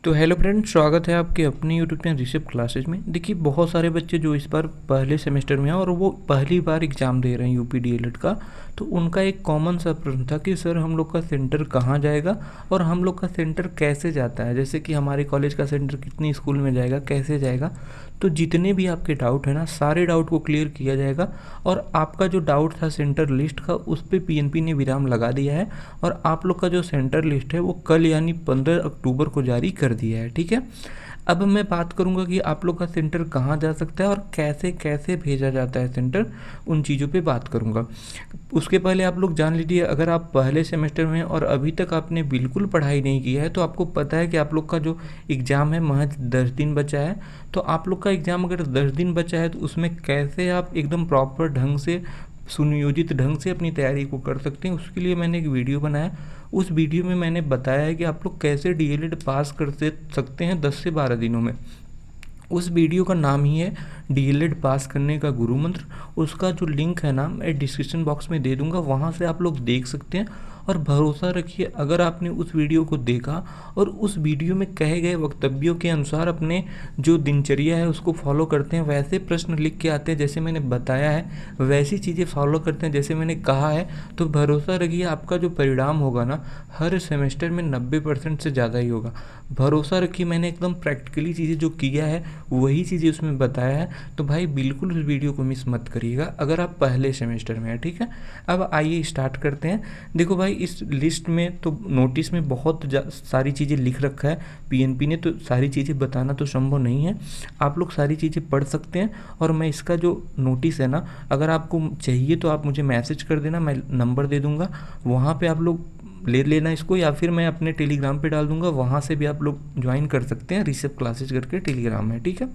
तो hello friends, स्वागत है आपके अपने यूट्यूब चैनल ऋषभ क्लासेज में। देखिए, बहुत सारे बच्चे जो इस बार पहले सेमेस्टर में हैं और वो पहली बार एग्ज़ाम दे रहे हैं यूपी डीएलएड का, तो उनका एक कॉमन सा प्रश्न था कि सर हम लोग का सेंटर कहाँ जाएगा और हम लोग का सेंटर कैसे जाता है। जैसे कि हमारे कॉलेज का सेंटर कितनी स्कूल में जाएगा, कैसे जाएगा। तो जितने भी आपके डाउट है ना, सारे डाउट को क्लियर किया जाएगा। और आपका जो डाउट था सेंटर लिस्ट का, उस पर पीएनपी ने विराम लगा दिया है और आप लोग का जो सेंटर लिस्ट है वो कल यानी 15 अक्टूबर को जारी कर दिया है। ठीक है, अब मैं बात करूंगा कि आप लोग का सेंटर कहाँ जा सकता है और कैसे कैसे भेजा जाता है सेंटर, उन चीज़ों पे बात करूंगा। उसके पहले आप लोग जान लीजिए, अगर आप पहले सेमेस्टर में हैं और अभी तक आपने बिल्कुल पढ़ाई नहीं की है, तो आपको पता है कि आप लोग का जो एग्ज़ाम है महज 10 दिन बचा है। तो आप लोग का एग्ज़ाम अगर 10 दिन बचा है तो उसमें कैसे आप एकदम प्रॉपर ढंग से, सुनियोजित ढंग से अपनी तैयारी को कर सकते हैं, उसके लिए मैंने एक वीडियो बनाया। उस वीडियो में मैंने बताया है कि आप लोग कैसे डीएलएड पास कर सकते हैं 10 से 12 दिनों में। उस वीडियो का नाम ही है डीएलएड पास करने का गुरु मंत्र। उसका जो लिंक है ना, मैं डिस्क्रिप्शन बॉक्स में दे दूंगा, वहाँ से आप लोग देख सकते हैं। और भरोसा रखिए, अगर आपने उस वीडियो को देखा और उस वीडियो में कहे गए वक्तव्यों के अनुसार अपने जो दिनचर्या है उसको फॉलो करते हैं, वैसे प्रश्न लिख के आते हैं जैसे मैंने बताया है, वैसी चीज़ें फॉलो करते हैं जैसे मैंने कहा है, तो भरोसा रखिए आपका जो परिणाम होगा ना, हर सेमेस्टर में 90% से ज़्यादा ही होगा। भरोसा रखिए, मैंने एकदम प्रैक्टिकली चीज़ें जो किया है वही चीज़ें उसमें बताया है। तो भाई बिल्कुल उस वीडियो को मिस मत करिएगा अगर आप पहले सेमेस्टर में हैं। ठीक है, अब आइए स्टार्ट करते हैं। देखो भाई, इस लिस्ट में तो नोटिस में बहुत सारी चीज़ें लिख रखा है पीएनपी ने, तो सारी चीज़ें बताना तो संभव नहीं है। आप लोग सारी चीज़ें पढ़ सकते हैं और मैं इसका जो नोटिस है ना, अगर आपको चाहिए तो आप मुझे मैसेज कर देना, मैं नंबर दे दूँगा, वहाँ पे आप लोग ले लेना इसको, या फिर मैं अपने टेलीग्राम पे डाल दूंगा, वहाँ से भी आप लोग ज्वाइन कर सकते हैं ऋषभ क्लासेज करके टेलीग्राम है। ठीक है,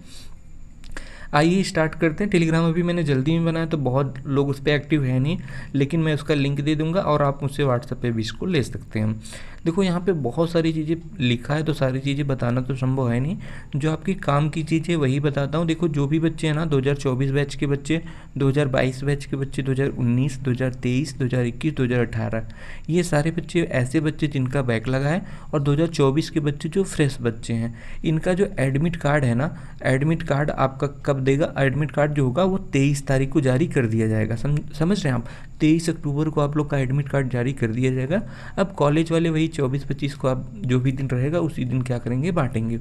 आइए स्टार्ट करते हैं। टेलीग्राम अभी मैंने जल्दी में बनाया तो बहुत लोग उस पर एक्टिव है नहीं, लेकिन मैं उसका लिंक दे दूंगा और आप मुझसे व्हाट्सएप पे भी इसको ले सकते हैं। देखो, यहाँ पे बहुत सारी चीज़ें लिखा है तो सारी चीज़ें बताना तो संभव है नहीं, जो आपकी काम की चीज़ें वही बताता हूँ। देखो, जो भी बच्चे हैं ना, 2024 बैच के बच्चे, 2022 बैच के बच्चे, 2019, 2023, 2021, 2018, ये सारे बच्चे ऐसे बच्चे जिनका बैक लगा है, और 2024 के बच्चे जो फ्रेश बच्चे हैं, इनका जो एडमिट कार्ड है ना, एडमिट कार्ड आपका कब देगा, एडमिट कार्ड जो होगा वो 23 तारीख को जारी कर दिया जाएगा। समझ रहे हैं आप, 23 अक्टूबर को आप लोग का एडमिट कार्ड जारी कर दिया जाएगा। अब कॉलेज वाले वही 24-25 को आप जो भी दिन रहेगा उसी दिन क्या करेंगे, बांटेंगे।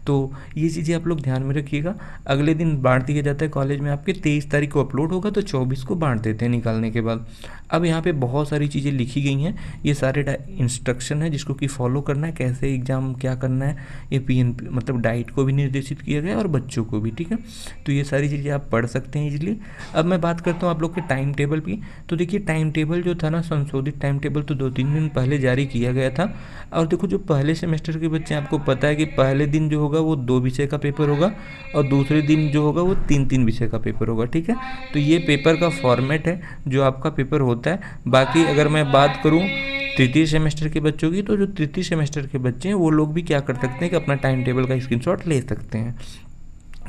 तो ये चीज़ें आप लोग ध्यान में रखिएगा। अगले दिन बांट दिया जाता है कॉलेज में, आपके 23 तारीख को अपलोड होगा तो 24 को बांट देते हैं निकालने के बाद। अब यहाँ पे बहुत सारी चीज़ें लिखी गई हैं, ये सारे इंस्ट्रक्शन है जिसको कि फॉलो करना है, कैसे एग्ज़ाम क्या करना है। ये पीएनपी मतलब डाइट को भी निर्देशित किया गया और बच्चों को भी। ठीक है, तो ये सारी चीज़ें आप पढ़ सकते हैं इजीली। अब मैं बात करता हूँ आप लोग के टाइम टेबल की। तो देखिए, टाइम टेबल जो था ना, संशोधित टाइम टेबल तो 2-3 दिन पहले जारी किया गया था। और देखो, जो पहले सेमेस्टर के बच्चे हैं, आपको पता है कि पहले दिन जो होगा वो 2 विषय का पेपर होगा और दूसरे दिन जो होगा वो 3-3 विषय का पेपर होगा। ठीक है, तो ये पेपर का फॉर्मेट है जो आपका पेपर होता है। बाकी अगर मैं बात करूँ तृतीय सेमेस्टर के बच्चों की, तो जो तृतीय सेमेस्टर के बच्चे हैं वो लोग भी क्या कर सकते हैं कि अपना टाइम टेबल का स्क्रीनशॉट ले सकते हैं।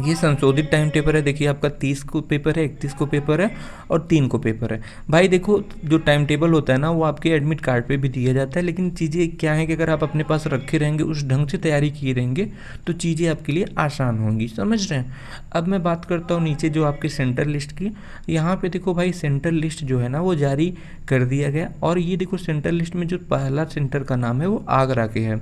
ये संशोधित टाइम टेबल है। देखिए, आपका 30 को पेपर है, 31 को पेपर है और 3 को पेपर है। भाई देखो, जो टाइम टेबल होता है ना, वो आपके एडमिट कार्ड पे भी दिया जाता है, लेकिन चीज़ें क्या है कि अगर आप अपने पास रखे रहेंगे, उस ढंग से तैयारी किए रहेंगे, तो चीज़ें आपके लिए आसान होंगी। समझ रहे हैं। अब मैं बात करता हूँ नीचे जो आपके सेंटर लिस्ट की। यहाँ पर देखो भाई, सेंटर लिस्ट जो है ना वो जारी कर दिया गया। और ये देखो, सेंटर लिस्ट में जो पहला सेंटर का नाम है वो आगरा के है।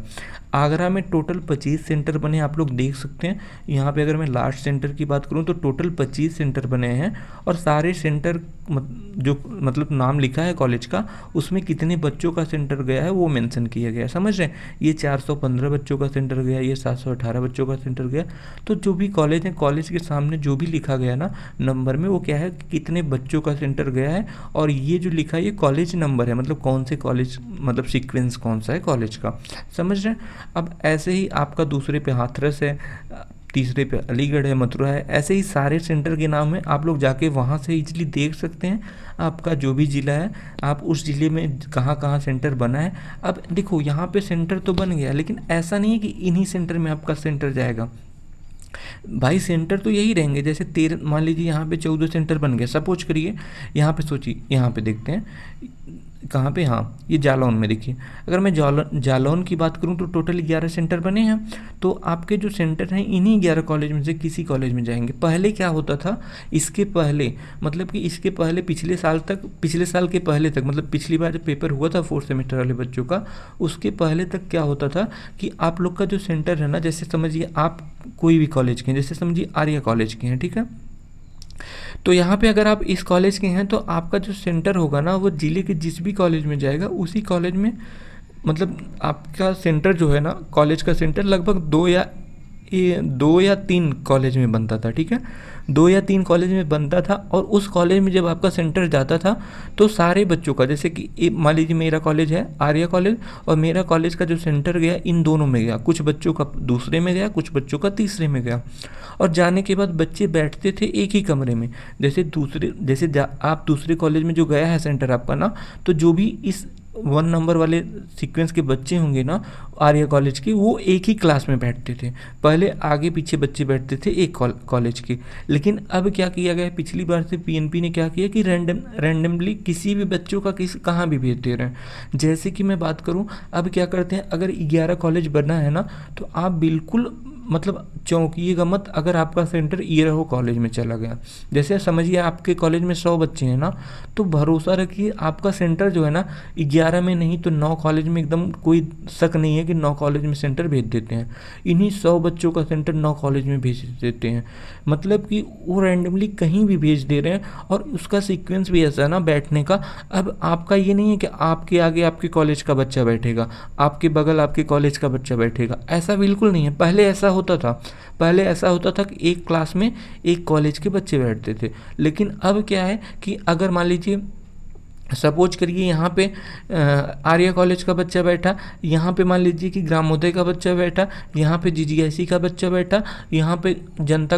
आगरा में टोटल 25 सेंटर बने, आप लोग देख सकते हैं। यहाँ पे अगर मैं लास्ट सेंटर की बात करूँ तो टोटल 25 सेंटर बने हैं। और सारे सेंटर जो मतलब नाम लिखा है कॉलेज का, उसमें कितने बच्चों का सेंटर गया है वो मेंशन किया गया है। समझ रहे हैं, ये 415 बच्चों का सेंटर गया, ये 718 बच्चों का सेंटर गया। तो जो भी कॉलेज है, कॉलेज के सामने जो भी लिखा गया ना नंबर में, वो क्या है, कितने बच्चों का सेंटर गया है। और ये जो लिखा है ये कॉलेज नंबर है, मतलब कौन से कॉलेज, मतलब सीक्वेंस कौन सा है कॉलेज का। समझ रहे हैं। अब ऐसे ही आपका दूसरे पे हाथरस है, तीसरे पे अलीगढ़ है, मथुरा है, ऐसे ही सारे सेंटर के नाम है। आप लोग जाके वहाँ से इजीली देख सकते हैं आपका जो भी ज़िला है, आप उस ज़िले में कहाँ कहाँ सेंटर बना है। अब देखो, यहाँ पे सेंटर तो बन गया, लेकिन ऐसा नहीं है कि इन्हीं सेंटर में आपका सेंटर जाएगा। भाई सेंटर तो यही रहेंगे, जैसे 13, मान लीजिए यहाँ पे 14 सेंटर बन गया, सपोज करिए। यहाँ पे सोचिए, यहाँ पे देखते हैं कहाँ पे, हाँ ये जालौन में देखिए। अगर मैं जालौन की बात करूँ तो टोटल 11 सेंटर बने हैं। तो आपके जो सेंटर हैं इन्हीं 11 कॉलेज में से किसी कॉलेज में जाएंगे। पहले क्या होता था, इसके पहले मतलब कि इसके पहले पिछले साल के पहले तक, मतलब पिछली बार जब पेपर हुआ था 4th सेमेस्टर वाले बच्चों का, उसके पहले तक क्या होता था कि आप लोग का जो सेंटर है ना, जैसे समझिए आप कोई भी कॉलेज के हैं, जैसे समझिए आर्या कॉलेज के हैं, ठीक है। तो यहाँ पे अगर आप इस कॉलेज के हैं तो आपका जो सेंटर होगा ना, वो जिले के जिस भी कॉलेज में जाएगा उसी कॉलेज में, मतलब आपका सेंटर जो है ना, कॉलेज का सेंटर लगभग 2 या 3 कॉलेज में बनता था, ठीक है। 2 या 3 कॉलेज में बनता था, और उस कॉलेज में जब आपका सेंटर जाता था तो सारे बच्चों का, जैसे कि मान लीजिए मेरा कॉलेज है आर्या कॉलेज, और मेरा कॉलेज का जो सेंटर गया इन दोनों में गया, कुछ बच्चों का दूसरे में गया, कुछ बच्चों का तीसरे में गया। और जाने के बाद बच्चे बैठते थे एक ही कमरे में। आप दूसरे कॉलेज में जो गया है सेंटर आपका ना, तो जो भी इस 1 नंबर वाले सीक्वेंस के बच्चे होंगे ना आर्या कॉलेज के, वो एक ही क्लास में बैठते थे। पहले आगे पीछे बच्चे बैठते थे एक कॉलेज के, लेकिन अब क्या किया गया, पिछली बार से पीएनपी ने क्या किया कि रैंडमली किसी भी बच्चों का कहाँ भी भेज दे रहे हैं। जैसे कि मैं बात करूँ, अब क्या करते हैं, अगर 11 कॉलेज बना है ना, तो आप बिल्कुल मतलब चौंकिएगा मत अगर आपका सेंटर ये रहो कॉलेज में चला गया। जैसे समझिए आपके कॉलेज में 100 बच्चे हैं ना, तो भरोसा रखिए आपका सेंटर जो है ना 11 में नहीं तो 9 कॉलेज में, एकदम कोई शक नहीं है कि 9 कॉलेज में सेंटर भेज देते हैं। इन्हीं 100 बच्चों का सेंटर 9 कॉलेज में भेज देते हैं, मतलब कि वो रैंडमली कहीं भी भेज दे रहे हैं। और उसका सीक्वेंस भी ऐसा है ना बैठने का, अब आपका ये नहीं है कि आपके आगे आपके कॉलेज का बच्चा बैठेगा, आपके बगल आपके कॉलेज का बच्चा बैठेगा, ऐसा बिल्कुल नहीं है। पहले ऐसा होता था कि एक क्लास में एक कॉलेज के बच्चे बैठते थे, लेकिन अब क्या है कि अगर मान लीजिए सपोज करिए यहाँ पे आर्या कॉलेज का बच्चा बैठा, यहाँ पे मान लीजिए कि ग्रामोदय का बच्चा बैठा, यहाँ पे जीजीआईसी का बच्चा बैठा, यहाँ पे जनता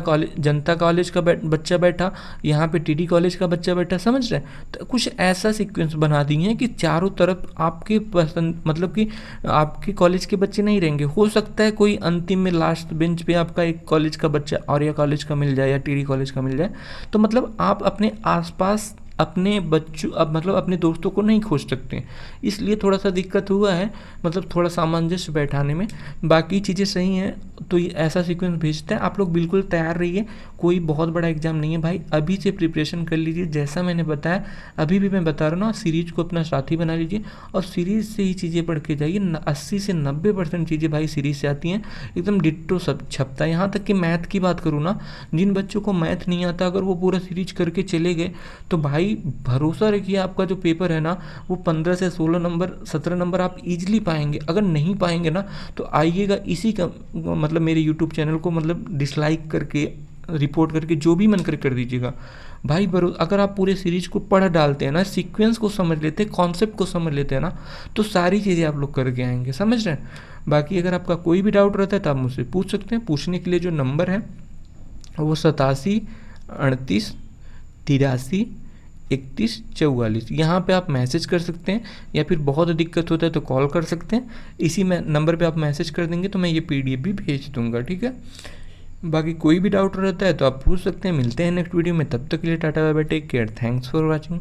कॉलेज का बच्चा बैठा, यहाँ पे टीडी कॉलेज का बच्चा बैठा, समझ रहे हैं। तो कुछ ऐसा सीक्वेंस बना दिए हैं कि चारों तरफ आपके पसंद, मतलब कि आपके कॉलेज के बच्चे नहीं रहेंगे। हो सकता है कोई अंतिम में लास्ट बेंच पे आपका एक कॉलेज का बच्चा आर्या कॉलेज का मिल जाए या टीडी कॉलेज का मिल जाए। तो मतलब आप अपने आसपास अपने बच्चों, अब मतलब अपने दोस्तों को नहीं खोज सकते, इसलिए थोड़ा सा दिक्कत हुआ है, मतलब थोड़ा सामंजस्य बैठाने में। बाकी चीज़ें सही हैं, तो ये ऐसा सीक्वेंस भेजते हैं। आप लोग बिल्कुल तैयार रहिए, कोई बहुत बड़ा एग्जाम नहीं है भाई, अभी से प्रिपरेशन कर लीजिए। जैसा मैंने बताया, अभी भी मैं बता रहा हूँ ना, सीरीज को अपना साथी बना लीजिए और सीरीज से ही चीज़ें पढ़ के जाइए। 80 से 90% चीज़ें भाई सीरीज से आती हैं, एकदम डिट्टो सब छपता है। यहाँ तक कि मैथ की बात करूँ ना, जिन बच्चों को मैथ नहीं आता, अगर वो पूरा सीरीज करके चले गए तो भाई भरोसा रखिए आपका जो पेपर है ना, वो 15 से 16 नंबर 17 नंबर आप इजीली पाएंगे। अगर नहीं पाएंगे ना, तो आइएगा इसी का मतलब मेरे यूट्यूब चैनल को मतलब डिसलाइक करके, रिपोर्ट करके, जो भी मन कर दीजिएगा भाई। अगर आप पूरे सीरीज को पढ़ डालते हैं ना, सीक्वेंस को समझ लेते हैं, कॉन्सेप्ट को समझ लेते हैं ना, तो सारी चीज़ें आप लोग करके आएंगे, समझ रहे हैं। बाकी अगर आपका कोई भी डाउट रहता है तो आप मुझसे पूछ सकते हैं। पूछने के लिए जो नंबर है वो 87 38 83 31 44, यहाँ पे आप मैसेज कर सकते हैं, या फिर बहुत दिक्कत होता है तो कॉल कर सकते हैं। इसी में नंबर पे आप मैसेज कर देंगे तो मैं ये पीडीएफ भी भेज दूंगा, ठीक है। बाकी कोई भी डाउट रहता है तो आप पूछ सकते हैं। मिलते हैं नेक्स्ट वीडियो में, तब तक के लिए tata bye bye, take care, thanks for watching.